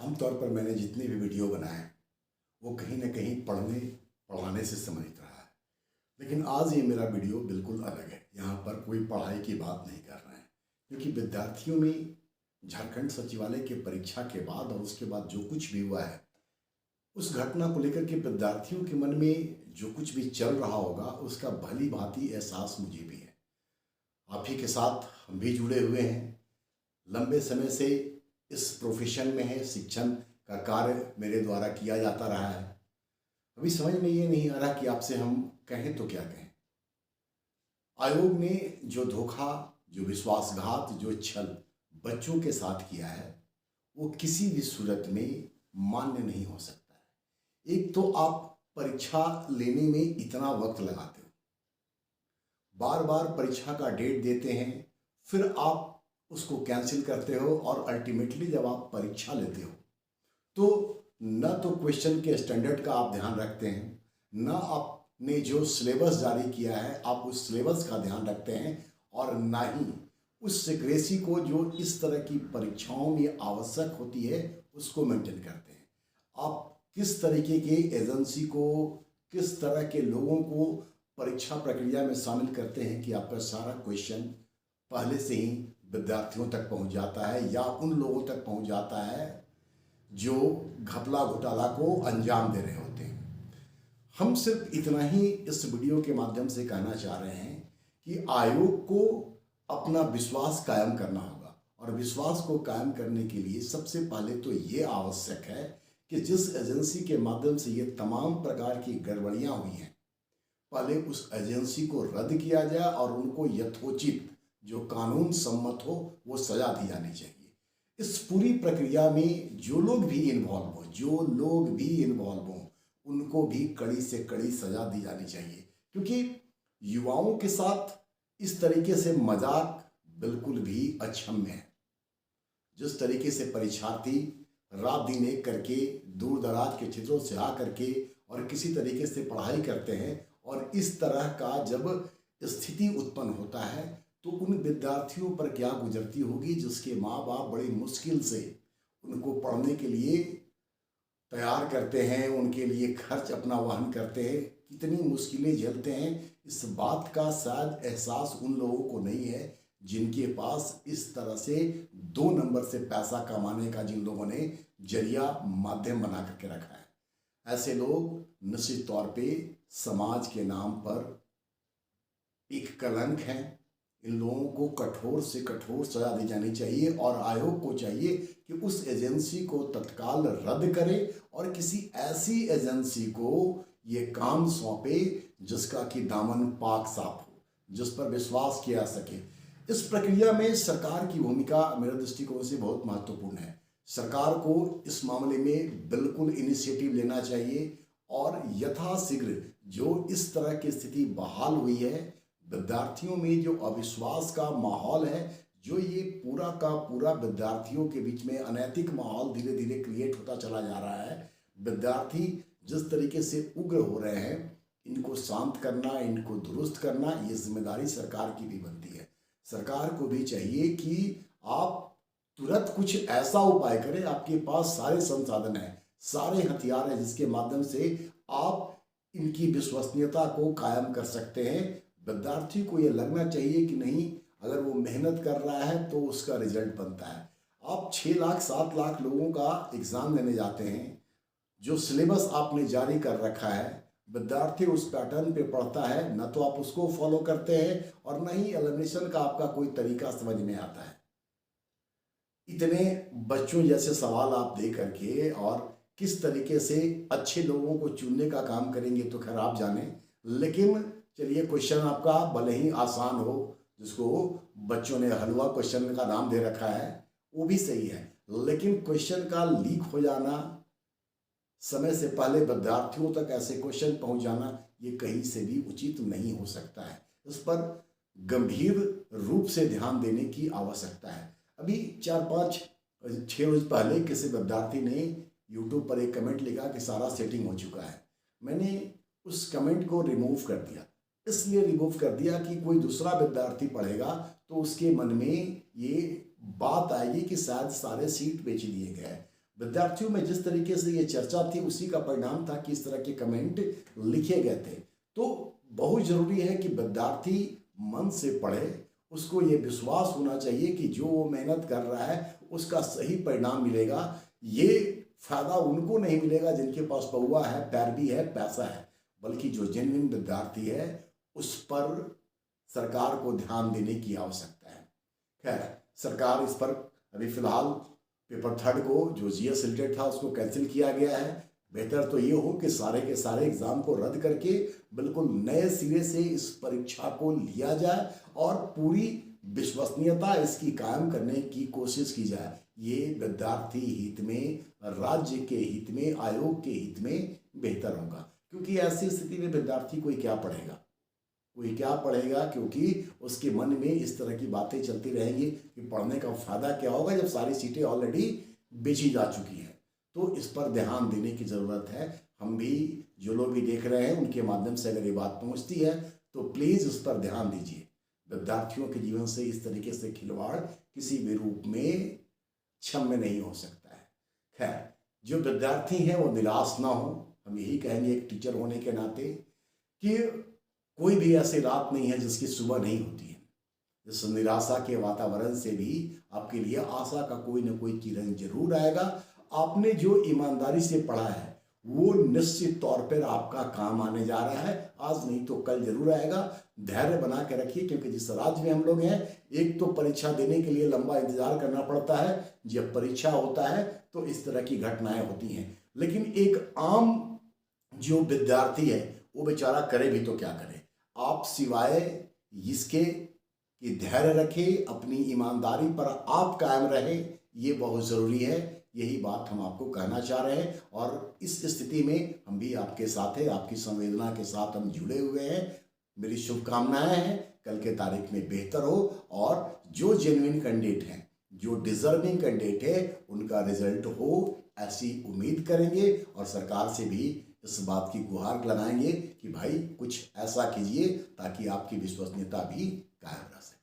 आमतौर पर मैंने जितने भी वीडियो बनाए वो कहीं ना कहीं पढ़ने पढ़ाने से संबंधित रहा है। लेकिन आज ये मेरा वीडियो बिल्कुल अलग है। यहाँ पर कोई पढ़ाई की बात नहीं कर रहे हैं, क्योंकि विद्यार्थियों में झारखंड सचिवालय के परीक्षा के बाद और उसके बाद जो कुछ भी हुआ है, उस घटना को लेकर के विद्यार्थियों के मन में जो कुछ भी चल रहा होगा उसका भली भांति एहसास मुझे भी है। आप ही के साथ हम भी जुड़े हुए हैं, लंबे समय से इस प्रोफेशन में है, शिक्षण का कार्य मेरे द्वारा किया जाता रहा है। अभी समझ में ये नहीं आ रहा कि आपसे हम कहें तो क्या कहें। आयोग ने जो धोखा, जो विश्वासघात, जो छल बच्चों के साथ किया है वो किसी भी सूरत में मान्य नहीं हो सकता है। एक तो आप परीक्षा लेने में इतना वक्त लगाते हो, बार बार परीक्षा का डेट देते हैं, फिर आप उसको कैंसिल करते हो और अल्टीमेटली जब आप परीक्षा लेते हो तो न तो क्वेश्चन के स्टैंडर्ड का आप ध्यान रखते हैं, न आपने जो सिलेबस जारी किया है आप उस सिलेबस का ध्यान रखते हैं, और ना ही उस सिक्रेसी को जो इस तरह की परीक्षाओं में आवश्यक होती है उसको मेंटेन करते हैं। आप किस तरीके के एजेंसी को, किस तरह के लोगों को परीक्षा प्रक्रिया में शामिल करते हैं कि आपका सारा क्वेश्चन पहले से ही विद्यार्थियों तक पहुंच जाता है या उन लोगों तक पहुंच जाता है जो घपला घोटाला को अंजाम दे रहे होते हैं। हम सिर्फ इतना ही इस वीडियो के माध्यम से कहना चाह रहे हैं कि आयोग को अपना विश्वास कायम करना होगा, और विश्वास को कायम करने के लिए सबसे पहले तो ये आवश्यक है कि जिस एजेंसी के माध्यम से ये तमाम प्रकार की गड़बड़ियां हुई हैं, पहले उस एजेंसी को रद्द किया जाए और उनको यथोचित जो कानून सम्मत हो वो सजा दी जानी चाहिए। इस पूरी प्रक्रिया में जो लोग भी इन्वॉल्व हो उनको भी कड़ी से कड़ी सजा दी जानी चाहिए, क्योंकि युवाओं के साथ इस तरीके से मजाक बिल्कुल भी अक्षम्य है। जिस तरीके से परीक्षार्थी रात दिन एक करके दूर दराज के क्षेत्रों से आ करके और किसी तरीके से पढ़ाई करते हैं, और इस तरह का जब स्थिति उत्पन्न होता है तो उन विद्यार्थियों पर क्या गुजरती होगी जिसके माँ बाप बड़ी मुश्किल से उनको पढ़ने के लिए तैयार करते हैं, उनके लिए खर्च अपना वहन करते हैं, कितनी मुश्किलें झेलते हैं। इस बात का शायद एहसास उन लोगों को नहीं है जिनके पास इस तरह से 2 नंबर से पैसा कमाने का जिन लोगों ने जरिया माध्यम बना करके रखा है। ऐसे लोग निश्चित तौर पे समाज के नाम पर एक कलंक हैं। इन लोगों को कठोर से कठोर सजा दी जानी चाहिए, और आयोग को चाहिए कि उस एजेंसी को तत्काल रद्द करे और किसी ऐसी एजेंसी को ये काम सौंपे जिसका कि दामन पाक साफ हो, जिस पर विश्वास किया जा सके। इस प्रक्रिया में सरकार की भूमिका मेरे दृष्टिकोण से बहुत महत्वपूर्ण है। सरकार को इस मामले में बिल्कुल इनिशिएटिव लेना चाहिए और यथाशीघ्र जो इस तरह की स्थिति बहाल हुई है, विद्यार्थियों में जो अविश्वास का माहौल है, जो ये पूरा का पूरा विद्यार्थियों के बीच में अनैतिक माहौल धीरे धीरे क्रिएट होता चला जा रहा है, विद्यार्थी जिस तरीके से उग्र हो रहे हैं, इनको शांत करना, इनको दुरुस्त करना, ये जिम्मेदारी सरकार की भी बनती है। सरकार को भी चाहिए कि आप तुरंत कुछ ऐसा उपाय करें। आपके पास सारे संसाधन हैं, सारे हथियार हैं जिसके माध्यम से आप इनकी विश्वसनीयता को कायम कर सकते हैं। विद्यार्थी को ये लगना चाहिए कि नहीं, अगर वो मेहनत कर रहा है तो उसका रिजल्ट बनता है। आप 6 लाख 7 लाख लोगों का एग्ज़ाम देने जाते हैं, जो सिलेबस आपने जारी कर रखा है, विद्यार्थी उस पैटर्न पे पढ़ता है, न तो आप उसको फॉलो करते हैं और न ही एलिमिनेशन का आपका कोई तरीका समझ में आता है। इतने बच्चों जैसे सवाल आप दे करके और किस तरीके से अच्छे लोगों को चुनने का काम करेंगे तो खैर आप जाने। लेकिन चलिए, क्वेश्चन आपका भले ही आसान हो, जिसको बच्चों ने हलवा क्वेश्चन का नाम दे रखा है, वो भी सही है, लेकिन क्वेश्चन का लीक हो जाना, समय से पहले विद्यार्थियों तक ऐसे क्वेश्चन पहुंच जाना, ये कहीं से भी उचित नहीं हो सकता है। इस पर गंभीर रूप से ध्यान देने की आवश्यकता है। अभी 4-5-6 रोज पहले किसी विद्यार्थी ने यूट्यूब पर एक कमेंट लिखा कि सारा सेटिंग हो चुका है। मैंने उस कमेंट को रिमूव कर दिया। इसलिए रिमूव कर दिया कि कोई दूसरा विद्यार्थी पढ़ेगा तो उसके मन में ये बात आएगी कि शायद सारे सीट बेच दिए गए हैं। विद्यार्थियों में जिस तरीके से ये चर्चा थी उसी का परिणाम था कि इस तरह के कमेंट लिखे गए थे। तो बहुत जरूरी है कि विद्यार्थी मन से पढ़े, उसको ये विश्वास होना चाहिए कि जो वो मेहनत कर रहा है उसका सही परिणाम मिलेगा। ये फायदा उनको नहीं मिलेगा जिनके पास पौवा है, पैरवी है, पैसा है, बल्कि जो जेन्युइन विद्यार्थी है उस पर सरकार को ध्यान देने की आवश्यकता है। खैर, सरकार इस पर अभी फिलहाल पेपर थर्ड को जो जीएस रिलेटेड था उसको कैंसिल किया गया है। बेहतर तो ये हो कि सारे के सारे एग्जाम को रद्द करके बिल्कुल नए सिरे से इस परीक्षा को लिया जाए और पूरी विश्वसनीयता इसकी कायम करने की कोशिश की जाए। ये विद्यार्थी हित में, राज्य के हित में, आयोग के हित में बेहतर होगा। क्योंकि ऐसी स्थिति में विद्यार्थी कोई क्या पढ़ेगा, क्योंकि उसके मन में इस तरह की बातें चलती रहेंगी कि पढ़ने का फायदा क्या होगा जब सारी सीटें ऑलरेडी बेची जा चुकी हैं। तो इस पर ध्यान देने की ज़रूरत है। हम भी, जो लोग भी देख रहे हैं, उनके माध्यम से अगर ये बात पहुंचती है तो प्लीज़ उस पर ध्यान दीजिए। विद्यार्थियों के जीवन से इस तरीके से खिलवाड़ किसी भी रूप में क्षम्य नहीं हो सकता है। खैर, जो विद्यार्थी हैं वो निराश ना हो। हम यही कहेंगे एक टीचर होने के नाते कि कोई भी ऐसी रात नहीं है जिसकी सुबह नहीं होती है। इस निराशा के वातावरण से भी आपके लिए आशा का कोई ना कोई किरण जरूर आएगा। आपने जो ईमानदारी से पढ़ा है वो निश्चित तौर पर आपका काम आने जा रहा है। आज नहीं तो कल जरूर आएगा। धैर्य बना के रखिए, क्योंकि जिस राज्य में हम लोग हैं, एक तो परीक्षा देने के लिए लंबा इंतजार करना पड़ता है। जब परीक्षा होता है तो इस तरह की घटनाएं होती हैं, लेकिन एक आम जो विद्यार्थी है वो बेचारा करे भी तो क्या करे। आप सिवाय इसके कि धैर्य रखें, अपनी ईमानदारी पर आप कायम रहे, ये बहुत ज़रूरी है। यही बात हम आपको कहना चाह रहे हैं और इस स्थिति में हम भी आपके साथ हैं, आपकी संवेदना के साथ हम जुड़े हुए हैं। मेरी शुभकामनाएं हैं कल के तारीख में बेहतर हो और जो जेन्युइन कैंडिडेट हैं, जो डिजर्विंग कैंडिडेट है, उनका रिजल्ट हो, ऐसी उम्मीद करेंगे और सरकार से भी इस बात की गुहार लगाएंगे कि भाई कुछ ऐसा कीजिए ताकि आपकी विश्वसनीयता भी कायम रह सके।